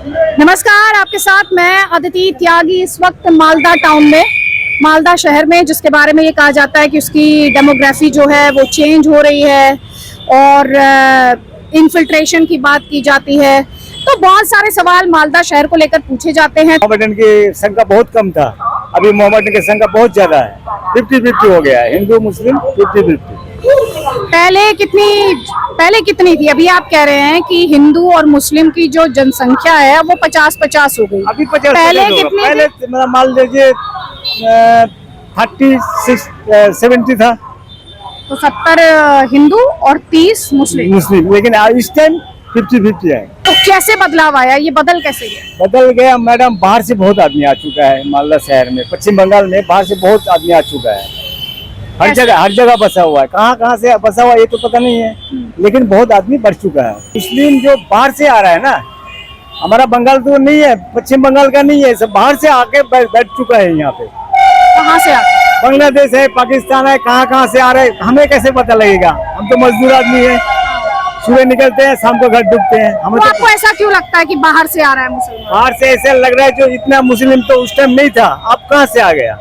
नमस्कार, आपके साथ मैं अदिति त्यागी। इस वक्त मालदा टाउन में, मालदा शहर में, जिसके बारे में ये कहा जाता है कि उसकी डेमोग्राफी जो है वो चेंज हो रही है और इन्फिल्ट्रेशन की बात की जाती है। तो बहुत सारे सवाल मालदा शहर को लेकर पूछे जाते हैं। मोहम्मदन की संख्या बहुत कम था, अभी मोहम्मदन की संख्या बहुत ज्यादा है। 50-50 हो गया है, हिंदू मुस्लिम 50-50। पहले कितनी थी? अभी आप कह रहे हैं कि हिंदू और मुस्लिम की जो जनसंख्या है वो 50-50 हो गई। अभी 50 पहले होगा। कितनी पहले थी? मान लीजिए 36-70 था तो 70 हिंदू और 30 मुस्लिम। लेकिन इस टाइम 50-50 है। तो कैसे बदलाव आया? ये बदल कैसे गया? बदल गया मैडम, बाहर से बहुत आदमी आ चुका है मालदा शहर में। पश्चिम बंगाल में बाहर से बहुत आदमी आ चुका है। हर जगह बसा हुआ है। कहाँ से बसा हुआ है ये तो पता नहीं है, लेकिन बहुत आदमी बढ़ चुका है। मुस्लिम जो बाहर से आ रहा है ना, हमारा बंगाल तो नहीं है, पश्चिम बंगाल का नहीं है, सब बाहर से आके बैठ चुका है यहाँ पे। कहाँ से आते? बांग्लादेश है, पाकिस्तान है, कहाँ से आ रहे हैं हमें कैसे पता लगेगा? हम तो मजदूर आदमी है, सुबह निकलते हैं, शाम को घर डूबते हैं। हमें तो तो आपको ऐसा क्यों लगता है कि बाहर से आ रहा है मुसलमान? बाहर से ऐसा लग रहा है, जो इतना मुस्लिम तो उस टाइम नहीं था, अब कहाँ से आ गया?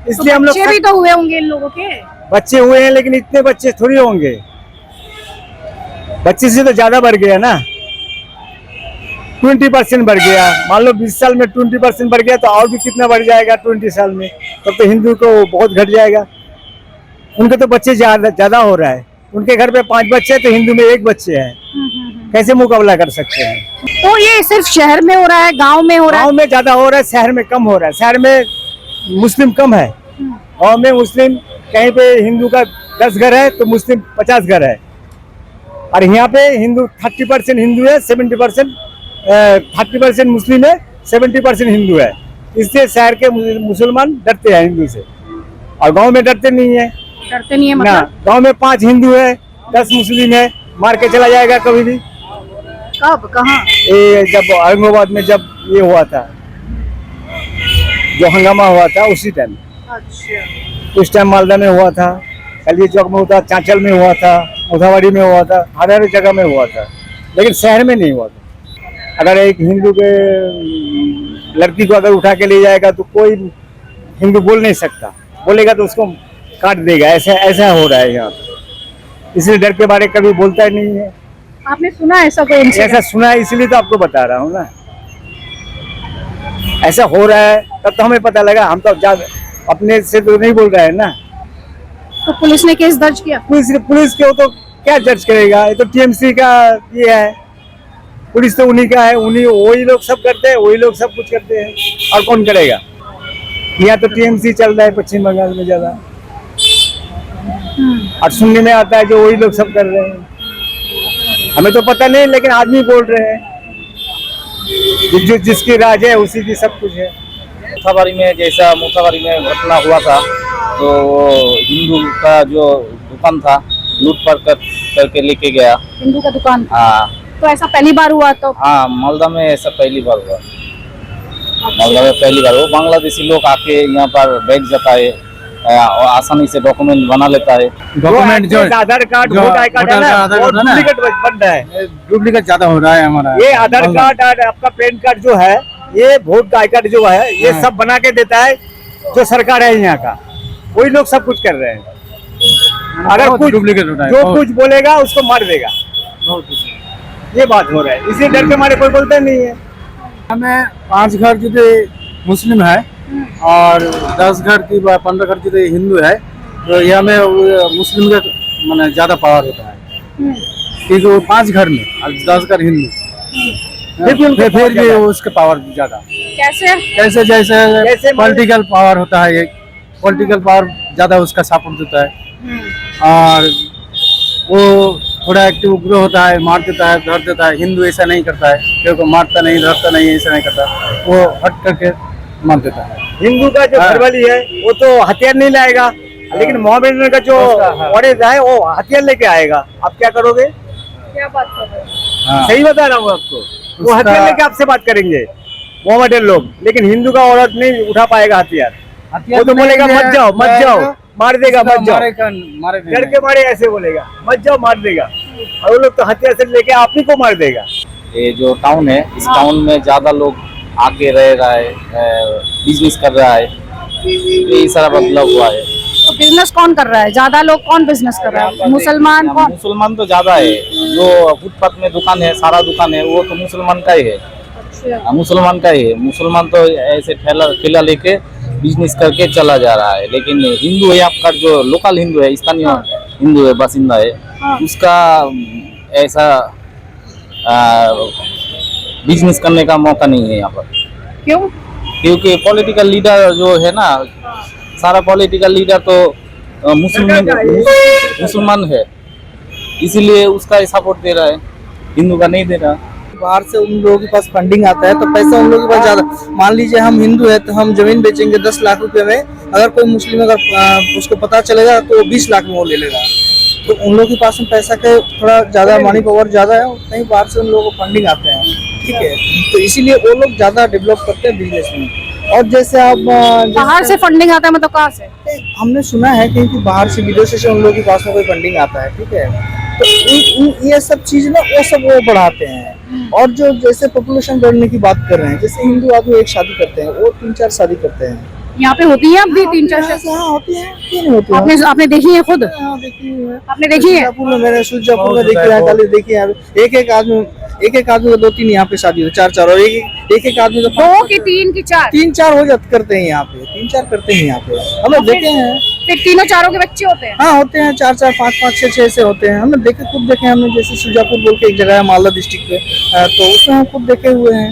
इसलिए हम लोग बच्चे भी तो हुए होंगे इन लोगों के। बच्चे हुए हैं, लेकिन इतने बच्चे थोड़ी होंगे। बच्चे से तो ज्यादा बढ़ गया ना, 20% बढ़ गया। मान लो 20 साल में 20% बढ़ गया, तो और भी कितना बढ़ जाएगा 20 साल में? तब तो हिंदू को बहुत घट जाएगा। उनके तो बच्चे ज्यादा हो रहा है। उनके घर पे 5 बच्चे हैं तो हिंदू में 1 बच्चे हैं। कैसे मुकाबला कर सकते हैं? तो ये सिर्फ शहर में हो रहा है, गांव में हो रहा है? गाँव में ज्यादा हो रहा है, शहर में कम हो रहा है। शहर में मुस्लिम कम है, गाँव में मुस्लिम कहीं पे हिंदू का 10 घर है तो मुस्लिम 50 घर है। और यहाँ पे हिंदू 30% हिंदू है, 70% 30% मुस्लिम है, 70% हिंदू है। इससे शहर के मुसलमान डरते हैं हिंदू से, और गांव में डरते नहीं है। डरते नहीं है ना, मतलब? गांव में 5 हिंदू है, 10 मुस्लिम है, मार के चला जाएगा कभी भी। कब? कहाँ? ये जब औरंगाबाद में जब ये हुआ था, जो हंगामा हुआ था, उसी टाइम। अच्छा। उस टाइम मालदा में हुआ था, कलिया चौक में हुआ था, चांचल में हुआ था, मुथावाड़ी में हुआ था, हर जगह में हुआ था, लेकिन शहर में नहीं हुआ था। अगर एक हिंदू के लड़की को अगर उठा के ले जाएगा तो कोई हिंदू बोल नहीं सकता, बोलेगा तो उसको काट देगा। ऐसा हो रहा है यहाँ पे। इसलिए डर के बारे कभी बोलता ही नहीं है। आपने सुना ऐसा कोई इंसिडेंट? ऐसा सुना है, इसलिए तो आपको बता रहा हूँ ना। ऐसा हो रहा है तब तो हमें पता लगा। हम तो अपने से तो नहीं बोल रहे हैं ना। तो पुलिस ने केस दर्ज किया? पुलिस के तो क्या दर्ज करेगा? ये तो टीएमसी का ये है, पुलिस तो उन्हीं का है, वही लोग सब करते हैं, वही लोग सब कुछ करते हैं, और कौन करेगा? यहाँ तो टीएमसी चल रहा है पश्चिम बंगाल में ज्यादा, और सुनने में आता है जो वही लोग सब कर रहे हैं। हमें तो पता नहीं, लेकिन आदमी बोल रहे हैं, जिसकी राज है उसी की सब कुछ है। मुथावाड़ी में जैसा मुथावाड़ी में घटना हुआ था, तो हिंदू का जो दुकान था लूटपाट करके लेके गया। हिंदू का दुकान? हाँ। तो ऐसा पहली बार हुआ? तो हाँ, मालदा में ऐसा पहली बार हुआ। मालदा में पहली बार वो बांग्लादेशी लोग आके यहाँ पर बैठ जाता है और आसानी से डॉक्यूमेंट बना लेता है। डॉक्यूमेंट जो आधार कार्ड, वोटर आई कार्ड है ना, डुप्लीकेट बन रहा है। डुप्लीकेट ज्यादा हो रहा है हमारा। ये आधार कार्ड और आपका पैन कार्ड जो है, ये वोट आई कार्ड जो है, ये सब बना के देता है जो सरकार है यहाँ का। वही लोग सब कुछ कर रहे हैं। अगर कुछ डुप्लीकेट हो रहा है, जो कुछ बोलेगा उसको मार देगा, ये बात हो रहा है। इसी डर के मारे कोई बोलता नहीं है। हमें 5 घर जो मुस्लिम है और 10 घर की 15 घर जो हिंदू है, तो यहाँ में मुस्लिम का मैंने ज्यादा पावर होता है, क्योंकि वो 5 घर में और 10 घर हिंदू, फिर भी उसका पावर ज्यादा। कैसे? जैसे पॉलिटिकल पावर होता है, एक पॉलिटिकल पावर ज्यादा उसका सपोर्ट होता है, और वो थोड़ा एक्टिव उग्र होता है, मार देता है, धर देता है। हिंदू ऐसा नहीं करता है, क्योंकि मारता नहीं, धरता नहीं, ऐसा नहीं करता, वो हट करके मार देता है। हिंदू का जो घरवाली है वो तो हथियार नहीं लाएगा, लेकिन मोहम्मदन का जो औरत है वो हथियार लेके आएगा। आप क्या करोगे? क्या बात कर रहे हैं? सही बता रहा हूँ आपको, वो हथियार लेके आपसे बात करेंगे मोहम्मदन लोग, लेकिन हिंदू का औरत नहीं उठा पाएगा हथियार। वो तो बोलेगा मत जाओ, मार देगा, मत जाओ, डर के मारे ऐसे बोलेगा, मत जाओ, मार देगा। और वो लोग तो हथियार से लेके आप ही को मार देगा। ये जो टाउन है, इस टाउन में ज्यादा लोग आके रह रहा है, बिजनेस कर रहा है, यही सारा बदलाव हुआ है। तो बिजनेस कौन कर रहा है? ज्यादा लोग कौन बिजनेस कर रहा है? मुसलमान कौन? मुसलमान तो ज्यादा है। जो फुटपाथ में दुकान है, सारा दुकान है, वो तो मुसलमान का ही है। अच्छा। मुसलमान का ही है। मुसलमान तो ऐसे ठेला लेके बिजनेस करके चला जा रहा है। लेकिन हिंदू है, आपका जो लोकल हिंदू है, स्थानीय हिंदू है, बासिंदा है, उसका ऐसा बिजनेस करने का मौका नहीं है यहाँ पर। क्यों? क्योंकि पॉलिटिकल लीडर जो है ना, सारा पॉलिटिकल लीडर तो मुसलमान है, इसीलिए उसका सपोर्ट दे रहा है, हिंदू का नहीं दे रहा। बाहर से उन लोगों के पास फंडिंग आता है तो पैसा उन लोगों के पास ज्यादा। मान लीजिए हम हिंदू है तो हम जमीन बेचेंगे 10 लाख रुपए में, अगर कोई मुस्लिम अगर उसको पता चलेगा तो वो 20 लाख में वो ले लेगा। तो उन लोगों के पास में पैसा के थोड़ा ज्यादा मनी पावर ज्यादा है, कहीं बाहर से उन लोगों को फंडिंग आते हैं, ठीक है। तो इसीलिए वो लोग ज्यादा डेवलप करते हैं बिजनेस में। और जैसे आप बाहर से फंडिंग आता है मतलब कहाँ से? हमने सुना है कि बाहर से विदेशों से उन लोगों के पास में कोई फंडिंग आता है, ठीक है। तो ये सब चीज ना वो सब वो बढ़ाते हैं। और जो जैसे पॉपुलेशन बढ़ने की बात कर रहे हैं, जैसे हिंदू आदमी एक शादी करते हैं, वो 3-4 शादी करते हैं। यहाँ पे होती है अब भी 3-4 शादी? हाँ होती है, क्यों नहीं होती है? आपने देखी है खुद? हाँ देखी है। आपने देखी है? सुजापुर में, मैंने सुजापुर में देखी है, कल देखी है। एक आदमी को 2-3 यहाँ पे शादी होती है, 4-4, और एक आदमी को 2 की 3 की 4? 3-4 हो जाते करते हैं यहाँ पे, 3-4 करते हैं यहाँ पे, हम देखे हैं। फिर तीनों चारों के बच्चे होते हैं? हाँ होते हैं, 4-4, 5-5, 6-6 से होते हैं। हमने देखे, खुद देखे हमने। जैसे सुजापुर बोल के एक जगह है मालदा डिस्ट्रिक्ट पे, तो उसमें हम खुद देखे हुए हैं।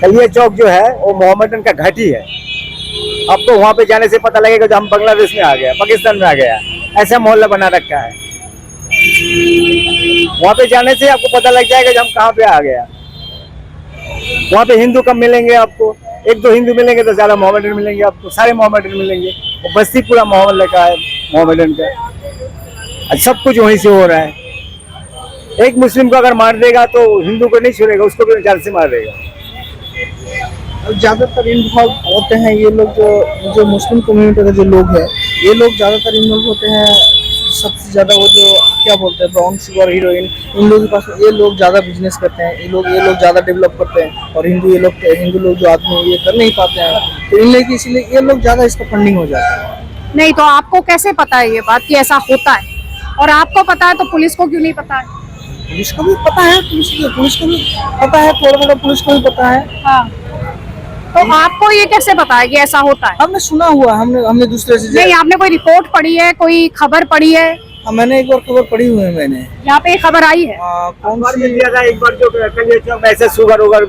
कलिया चौक जो है वो मोहम्मदन का घाटी है। अब तो वहाँ पे जाने से पता लगेगा जो हम बांग्लादेश में आ गया, पाकिस्तान में आ गया, ऐसा मोहल्ला बना रखा है। वहाँ पे जाने से आपको पता लग जाएगा कि हम कहाँ पे आ गया। वहाँ पे हिंदू कम मिलेंगे आपको, 1-2 हिंदू मिलेंगे तो ज्यादा मोहम्मदन मिलेंगे आपको, सारे मोहम्मदन मिलेंगे। वो बस्ती पूरा मोहल्ले का है मोहम्मदन का, सब कुछ वहीं से हो रहा है। एक मुस्लिम को अगर मार देगा तो हिंदू को नहीं छोड़ेगा, उसको भी जान से मार देगा। ज्यादातर इन्वॉल्व होते हैं ये लोग, जो मुस्लिम कम्युनिटी के जो लोग हैं, ये लोग ज्यादातर इन्वॉल्व होते हैं। सबसे ज्यादा वो जो क्या बोलते हैं ब्राउन शुगर, हीरोइन, इन लोगों के पास ये लोग ज्यादा बिजनेस करते हैं। ये लोग ज्यादा डेवलप करते हैं। और हिंदू लोग जो आदमी ये कर नहीं पाते हैं, तो इन लोग इसीलिए ये लोग ज्यादा इसका फंडिंग हो जाता है। नहीं तो आपको कैसे पता है ये बात कि ऐसा होता है? और आपको पता है तो पुलिस को क्यों नहीं पता है? पुलिस को भी पता है, पुलिस को भी पता है, थोड़ा थोड़ा पुलिस को भी पता है। हाँ। तो आपको ये कैसे पता है कि ऐसा होता है? हमने सुना हुआ, हमने दूसरे से। नहीं, आपने कोई रिपोर्ट पढ़ी है, कोई खबर पढ़ी है? मैंने एक बार खबर पढ़ी हुई है। मैंने यहाँ पे खबर आई है? कौन सी? एक बार जो कलिया चौक में ऐसे शुगर उगर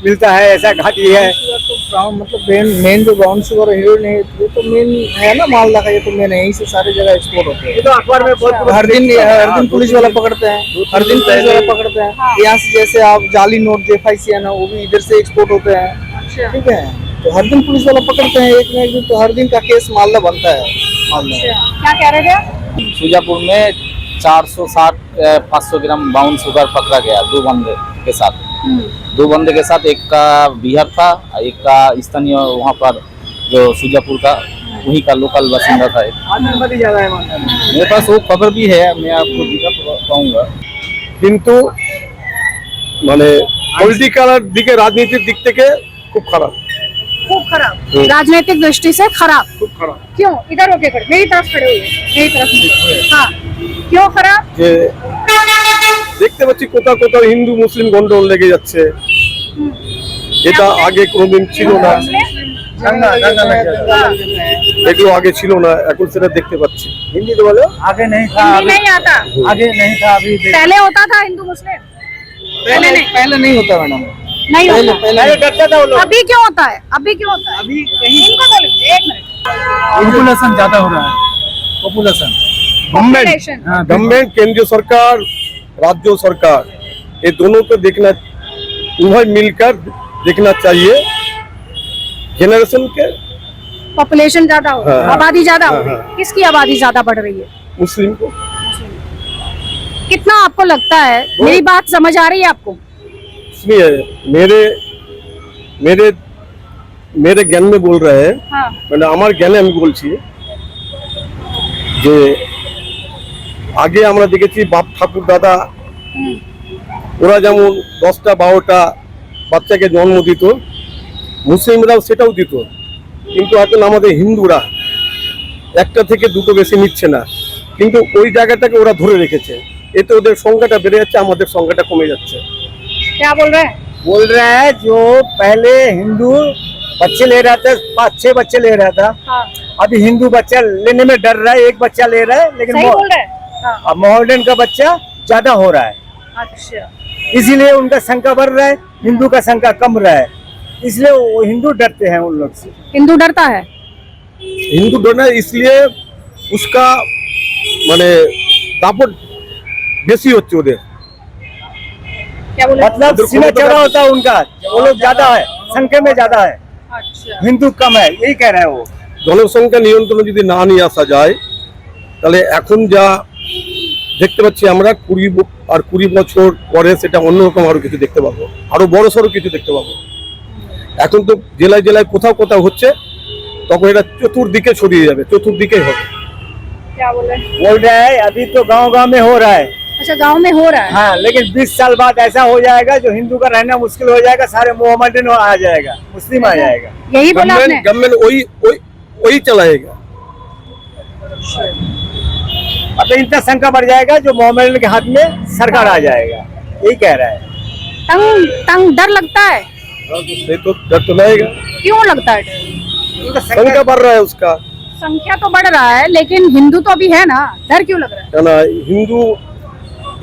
मिलता है, ऐसा घाटी है। तो मतलब मेन जो ब्राउन शुगर हीरोइन है, ये तो मेन है ना मालदा का, ये तो मेन है, यहीं से सारी जगह एक्सपोर्ट होते हैं। तो अखबार में बहुत हर दिन पुलिस वाला पकड़ते हैं, हर दिन पुलिस वाला पकड़ते हैं। यहाँ से जैसे आप जाली नोट JFIC है ना, वो भी इधर से एक्सपोर्ट होते हैं, ठीक है। तो हर दिन पुलिस वाला पकड़ते हैं, एक न एक दिन तो हर दिन का केस मालदा बनता है। मालदा क्या कह रहे थे आप? सुजापुर में 460-500 ग्राम ब्राउन शुगर पकड़ा गया 2 बंदे के साथ। 2 बंदे के साथ, एक का बिहार था, एक का स्थानीय वहाँ पर जो सुजापुर का वही का लोकल बासिंदा था। मेरे पास वो खबर भी है, मैं आपको दिखा पाऊंगा। কিন্তু মানে পলিটিক্যাল দিকে, রাজনীতির দিক থেকে খুব খারাপ। खूब खराब, राजनीतिक दृष्टि से खराब। খুব খারাপ क्यों? इधर होके खड़े, मेरी तरफ खड़े हुए, मेरी तरफ। हाँ, क्यों खराब? যে দেখতে পাচ্ছি কোথাও কোথাও হিন্দু মুসলিম গন্ডগোল লেগে যাচ্ছে। এটা আগে কোনোদিন ছিল না, এগুলো আগে ছিল না, এখন সেটা দেখতে পাচ্ছি। हिंदी तो बोलो। आगे नहीं था, हिंदी नहीं आता? आगे नहीं था, अभी पहले होता था हिंदू मुस्लिम? पहले नहीं होता मैडम, नहीं होता। पहले डरता था वो लोग। अभी क्यों होता है? अभी क्यों होता है? अभी कहीं इनको बोलो, एक मिनट। पॉपुलेशन ज्यादा हो रहा है, पॉपुलेशन। Population। गवर्नमेंट, केंद्रीय सरकार, राज्य सरकार, ये दोनों को देखना, उन्हें मिलकर देखना चाहिए। जनरेशन के पॉपुलेशन ज्यादा हो रही है, हाँ, आबादी ज्यादा हो हाँ, रही है। हाँ। किसकी आबादी ज्यादा बढ़ रही है? मुस्लिम को कितना आपको लगता है? मेरी बात समझ आ रही है आपको? इसलिए मेरे ज्ञान में बोल रहे हैं, हाँ। মানে আমার জ্ঞানে আমি বলছি যে আগে আমরা দেখেছি বাপ ঠাকুর দাদা ওরা যেমন 10টা 12টা বাচ্চাকে জন্ম দিত, মুসলিমরাও সেটাও দিত, কিন্তু এখন আমাদের হিন্দুরা একটা থেকে দুটো বেশি নিচ্ছে না, কিন্তু ওই জায়গাটাকে ওরা ধরে রেখেছে। এতে ওদের সংখ্যাটা বেড়ে যাচ্ছে, আমাদের সংখ্যাটা কমে যাচ্ছে। क्या बोल रहे हैं? बोल रहा है जो पहले हिंदू बच्चे ले रहा था, 5-6 बच्चे ले रहा था, हाँ, अभी हिंदू बच्चा लेने में डर रहा है, एक बच्चा ले रहा है, लेकिन सही बोल रहे हैं। हाँ, अब मॉडर्न का बच्चा ज्यादा हो रहा है, अच्छा, इसीलिए उनका संख्या बढ़ रहा है, हिंदू का संख्या कम रहा है, इसलिए वो हिंदू डरते हैं उन लोग से। हिंदू डरता है। হিন্দু ডোনা इसलिए उसका মানে দাপট বেশি হচ্ছে ওদের। क्या बोले? मतलब सीना चौड़ा होता है उनका, वो लोग ज्यादा है, संख्या में ज्यादा है, अच्छा, हिंदू कम है, यही कह रहे हैं वो। জনসংখ্যা নিয়ন্ত্রণে যদি না নিয়ে আসা যায়, তাহলে এখন যা দেখতে পাচ্ছি আমরা 20 বছর পরে সেটা অন্যরকম আরো কিছু দেখতে পাবো, আরো বড় সড়ো কিছু দেখতে পাবো। এখন তো জেলায় জেলায় কোথাও কোথাও হচ্ছে, তখন এটা চতুর্দিকে ছড়িয়ে যাবে, চতুর্দিকেই হবে। क्या बोले? बोल रहा है अभी तो गांव गांव में हो रहा है, अच्छा, गांव में हो रहा है। हाँ, लेकिन 20 साल बाद ऐसा हो जाएगा जो हिंदू का रहना मुश्किल हो जाएगा, सारे मोहम्मदन आ जाएगा, मुस्लिम आ जाएगा। यही बोला आपने? गवर्नमेंट वही चलाएगा। अब तो इतना संख्या बढ़ जाएगा जो मोहम्मदन के हाथ में सरकार आ जाएगा, यही कह रहा है। तंग तंग डर लगता है। नहीं तो डर तो लगेगा, क्यों लगता है डर? उनका संख्या बढ़ रहा है उसका, संख्या तो बढ़ रहा है, लेकिन हिंदू तो अभी है ना, डर क्यों लग रहा है? है ना।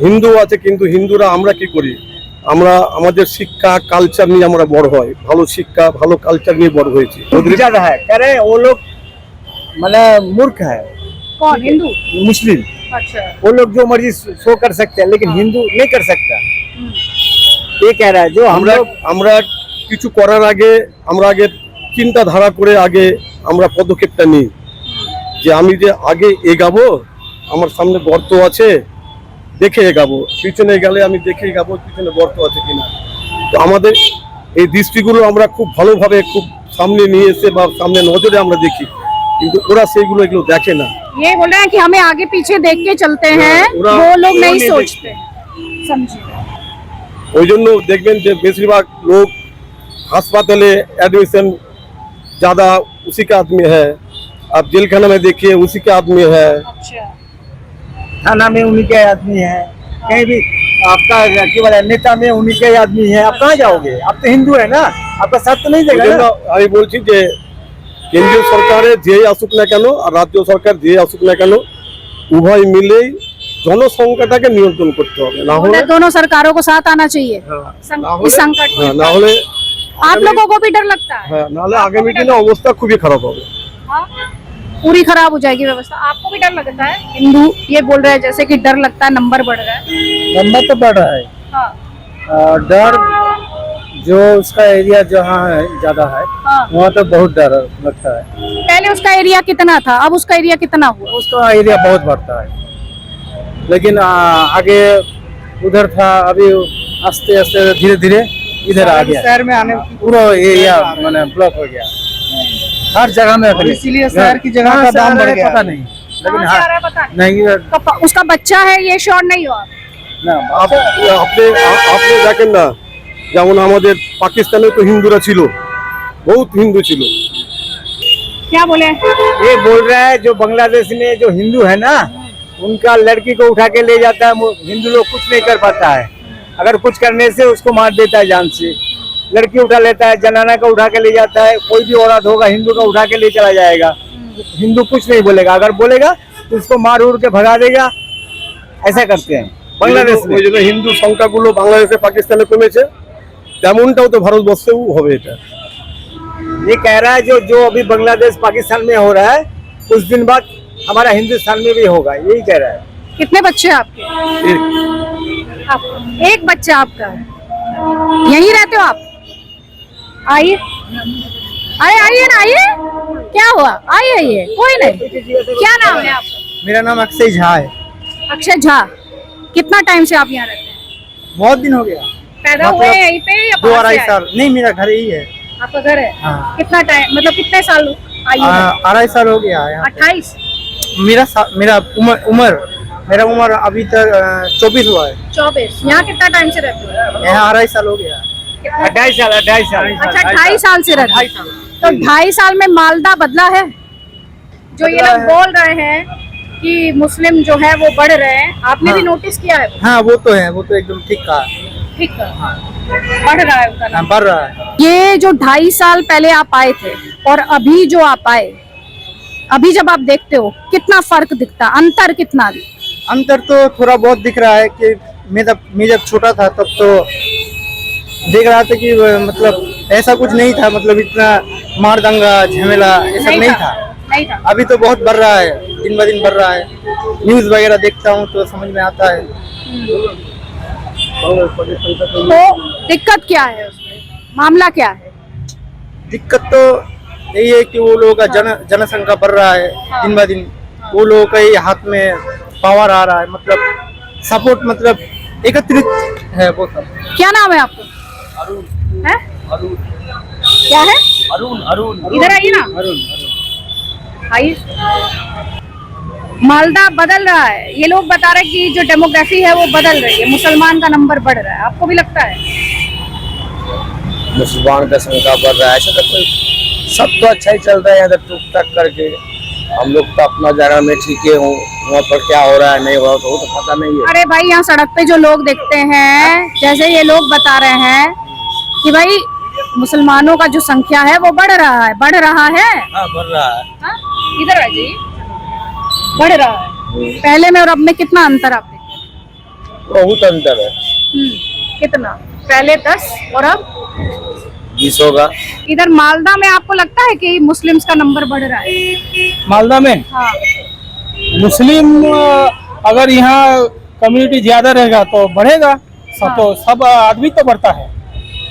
হিন্দু আছে, কিন্তু হিন্দুরা আমরা কি করি, আমরা আমাদের শিক্ষা কালচার নিয়ে আমরা বড় হয়, ভালো শিক্ষা ভালো কালচার নিয়ে বড় হয়েছি। ज्यादा है, कह रहे हैं वो लोग मतलब मूर्ख है, कौन? हिंदू? मुस्लिम, अच्छा, वो लोग जो मर्जी शो कर सकते हैं, लेकिन हिंदू नहीं कर सकता, ये कह रहा है। जो हम আমরা लोग আমরা কিছু করার আগে আমরা আগে চিন্তা ধারা করে আগে আমরা পদক্ষেপটা নিই, যে আমি যে আগে এগাবো, আমার সামনে গর্ত আছে দেখে এগাবো, পিছনে গেলে আমি দেখে এগাবো পিছনে গর্ত আছে কিনা। তো আমাদের এই দৃষ্টিগুলো আমরা খুব ভালোভাবে খুব সামনে নিয়ে এসে বা সামনে নজরে আমরা দেখি, কিন্তু ওরা সেইগুলো এগুলো দেখে না। ये बोल रहे हैं कि हमें आगे पीछे देख के चलते हैं, पूरा- वो लोग वो नहीं नहीं सोचते। समझिए, ওই জন্য দেখবেন যে বেশিরভাগ লোক হাসপাতালে एडमिशन ज़्यादा उसी का आदमी है, आप जेल खाना में देखिए उसी का आदमी है। अच्छा, थाना में उन्हीं के आदमी है, कहीं भी आपका क्या बोला नेता में उन्हीं के आदमी है, आप कहाँ जाओगे? आप तो हिंदू है ना, आपका साथ तो नहीं ওই देगा জন্য ना। আমি বলছি যে কেন্দ্রীয় সরকারে যেই আসুক না কেন আর রাজ্য সরকার যেই আসুক না কেন, উভয় মিলেই জনসংখ্যাটাকে নিয়ন্ত্রণ করতে হবে, না হলে बोले दोनों सरकारों को साथ आना चाहिए না इस संकट में। হ্যাঁ, না হলে आप लोगों को भी डर लगता है? হ্যাঁ, না হলে আগামী দিনে অবস্থা খুবই খারাপ হবে। हाँ? पूरी खराब हो जाएगी व्यवस्था। आपको भी डर लगता है? हिंदू ये बोल रहे हैं जैसे कि डर लगता है, नंबर बढ़ रहा है। नंबर तो बढ़ रहा है, हाँ, डर जो उसका एरिया जहाँ है ज्यादा है हाँ। वहाँ तो बहुत डर लगता है। पहले उसका एरिया कितना था, अब उसका एरिया कितना हुआ? उसका एरिया बहुत बढ़ता है, लेकिन आगे उधर था, अभी आस्ते आस्ते धीरे धीरे इधर आ गया, शहर में आने पूरा एरिया मैंने ब्लॉक हो गया हर जगह में, इसीलिए शहर की जगह का दाम बढ़ गया। पता नहीं, लेकिन कहाँ से आ रहा है पता नहीं। नहीं तो उसका बच्चा है ये श्योर नहीं हो आप? ना আপনি দেখেন না, যেমন আমাদের পাকিস্তানে তো হিন্দুরা ছিল, বহুত হিন্দু ছিল। क्या बोले? ये बोल रहा है जो बांग्लादेश में जो हिंदू है ना, उनका लड़की को उठा के ले जाता है, हिंदू लोग कुछ नहीं कर पाता है, अगर कुछ करने से उसको मार देता है जान से। लड़की उठा लेता है, जनाना का उठा के ले जाता है, कोई भी औरत होगा हिंदू का उठा के ले चला जाएगा, हिंदू कुछ नहीं बोलेगा, अगर बोलेगा तो उसको मार उड़ के भगा देगा, ऐसा करते हैं बांग्लादेश में। ওই জন্য হিন্দু সংখ্যাগুলো বাংলাদেশে পাকিস্তানে কমেছে, তেমনটাও তো ভারতবর্ষেও হবে। এটা ये कह रहा है जो जो अभी बांग्लादेश पाकिस्तान में हो रहा है, कुछ दिन बाद हमारा हिंदुस्तान में भी होगा, यही कह रहा है। कितने बच्चे हैं आपके? आप एक बच्चा आपका है। यहीं रहते हो आप? आइए, आइए ना, आइए। क्या हुआ? आइए आइए, कोई नहीं। क्या नाम है आपका? मेरा नाम अक्षय झा है। अक्षय झा। कितना टाइम से आप यहाँ रहते हैं? बहुत दिन हो गया, पैदा हुए हैं यहीं पे या 2 बाहर से अढ़ाई आए? साल। नहीं, मेरा घर यही है। आपका घर है? हाँ। कितना टाइम, मतलब कितने साल आयु है? 2.5 साल हो गया है। 28। मेरा उम्र मेरा उम्र अभी तक 24 हुआ है। 24। यहाँ कितना टाइम से रहते हो? यहाँ 2.5 साल हो गया। 2.5 साल। अच्छा, 2.5 साल से रहते हो। तो 2.5 साल में मालदा बदला है? जो ये लोग बोल रहे हैं कि मुस्लिम जो है वो बढ़ रहे हैं, आपने भी नोटिस किया है? हाँ वो तो है, वो तो एकदम ठीक कहा। ठीक है, बढ़ रहा है उनका हाँ, नाम। बढ़ रहा है। ये जो 2.5 साल पहले आप आए थे और अभी जो आप आए, अभी जब आप देखते हो कितना फर्क दिखता, अंतर कितना? अंतर तो थोड़ा बहुत दिख रहा है कि मैं जब छोटा था तब तो देख रहा था कि मतलब ऐसा कुछ नहीं था, मतलब इतना मार दंगा झमेला ऐसा नहीं था। नहीं था। अभी तो बहुत बढ़ रहा है, दिन ब दिन बढ़ रहा है। न्यूज़ वगैरह देखता हूँ तो समझ में आता है। तो दिक्कत क्या है उसमें? मामला क्या है? दिक्कत तो यही है कि वो लोगों का जनसंख्या बढ़ रहा है दिन ब दिन। वो लोगों का ही हाथ में पावर आ रहा है, मतलब सपोर्ट, मतलब एकत्रित है वो सब। क्या नाम है आपको? अरुण। है? अरुण। क्या है? अरुण। इधर आइए ना। आइए। मालदा बदल रहा है, ये लोग बता रहे हैं कि जो डेमोग्राफी है वो बदल रही है, मुसलमान का नंबर बढ़ रहा है। आपको भी लगता है? मुसलमान का संख्या बढ़ रहा है, ऐसा तो कोई, सब तो अच्छा ही चल रहा है इधर टूक टाक करके। हम लोग तो अपना जगह में ठीक है हूँ, वहाँ पर क्या हो रहा है नहीं हो रहा तो पता नहीं है। अरे भाई, यहाँ सड़क पे जो लोग देखते हैं, जैसे ये लोग बता रहे हैं कि भाई मुसलमानों का जो संख्या है वो बढ़ रहा है। बढ़ रहा है? हाँ बढ़ रहा है। हाँ? इधर आ जाइए। बढ़ रहा है। पहले में और अब में कितना अंतर आप देखते हैं? बहुत अंतर है। कितना? पहले 10 और अब 20 होगा। इधर मालदा में आपको लगता है कि मुस्लिम्स का नंबर बढ़ रहा है? मालदा में हाँ। मुस्लिम अगर यहाँ कम्युनिटी ज्यादा रहेगा तो बढ़ेगा, तो सब आदमी तो बढ़ता है।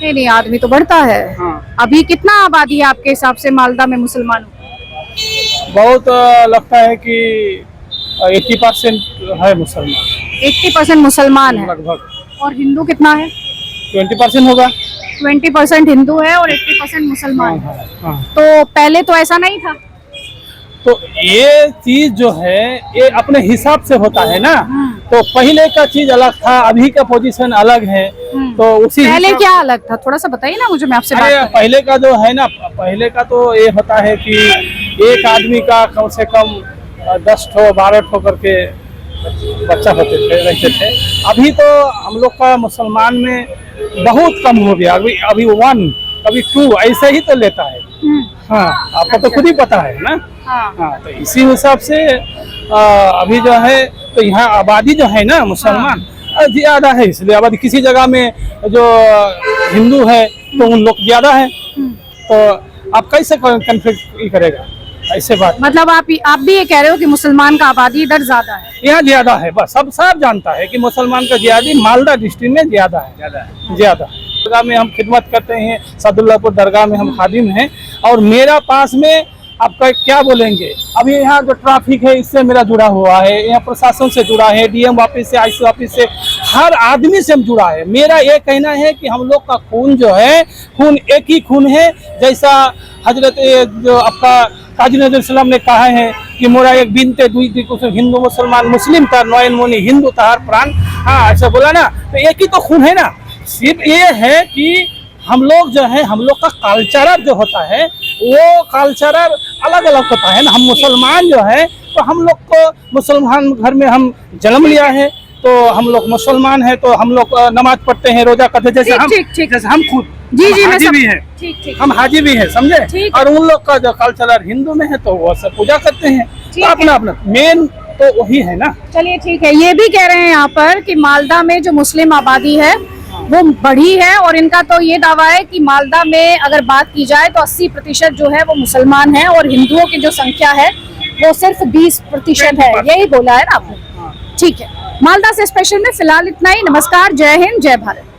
नहीं नहीं, आदमी तो बढ़ता है। हाँ। अभी कितना आबादी है आपके हिसाब से मालदा में मुसलमानों? बहुत लगता है कि 80% है मुसलमान, 80% मुसलमान है। लगभग। और हिंदू कितना है? 20% होगा। 20% हिंदू है और 80% मुसलमान है। हाँ। तो पहले तो ऐसा नहीं था। तो ये चीज जो है ये अपने हिसाब से होता है ना। तो पहले का चीज अलग था, अभी का पोजीशन अलग है। तो उसी पहले हिसाब- क्या अलग था? थोड़ा सा बताइए ना मुझे, मैं आपसे बात अरे करूं। पहले का जो है ना, पहले का तो ये होता है कि एक आदमी का कम से कम 10 ठो 12 ठो करके बच्चा रहते थे। अभी तो हम लोग का मुसलमान में बहुत कम हो गया। अभी 1 कभी 2 ऐसे ही तो लेता है। हाँ, आपको तो खुद ही पता है ना। हाँ, तो इसी हिसाब से अभी जो है तो यहाँ आबादी जो है ना मुसलमान ज्यादा है, इसलिए आबादी किसी जगह में जो हिंदू है तो उन लोग ज्यादा है। तो आप कैसे कन्फ्लिक्ट करेगा ऐसे बात? मतलब आप भी ये कह रहे हो कि मुसलमान का आबादी इधर ज्यादा है? यहाँ ज्यादा है, बस सब जानता है कि मुसलमान का ज्यादा मालदा डिस्ट्रिक्ट में ज्यादा है। ज्यादा दरगाह में हम खिदमत करते हैं, सदुल्लापुर दरगाह में हम खादिम हैं। और मेरा पास में आपका क्या बोलेंगे, अभी यहाँ जो ट्रैफिक है इससे मेरा जुड़ा हुआ है, यहाँ प्रशासन से जुड़ा है, डीएम ऑफिस से, आईसी ऑफिस से, हर आदमी से हम जुड़ा है। मेरा ये कहना है कि हम लोग का खून जो है, खून एक ही खून है। जैसा हजरत जो आपका काजी नजरुल इस्लाम ने कहा है कि मोरा एक बिनते दुई हिंदू मुसलमान मुस्लिम था नयन मोनी हिंदू तहार प्राण। हाँ, ऐसा बोला ना, तो एक ही तो खून है ना। सिर्फ ये है कि हम लोग जो है, हम लोग का कल्चर जो होता है वो कल्चर अलग अलग होता है ना। हम मुसलमान जो है तो हम लोग को मुसलमान घर में हम जन्म लिया है, तो हम लोग मुसलमान है, तो हम लोग नमाज पढ़ते हैं, रोजा करते हैं। जैसे हम जैसे हम खुद जी हाजी भी हैं, ठीक। हम हाजी भी हैं, समझे। ठीक। और उन लोग का जो कल्चर हिंदू में है तो वो सब पूजा करते हैं। ठीक तो अपना अपना मेन तो वही है ना। चलिए ठीक है। ये भी कह रहे हैं यहाँ पर कि मालदा में जो मुस्लिम आबादी है वो बढ़ी है, और इनका तो ये दावा है कि मालदा में अगर बात की जाए तो 80% जो है वो मुसलमान है और हिंदुओं की जो संख्या है वो सिर्फ 20% है। यही बोला है ना आपने? ठीक है। मालदा से स्पेशल में फिलहाल इतना ही। नमस्कार, जय हिंद, जय भारत।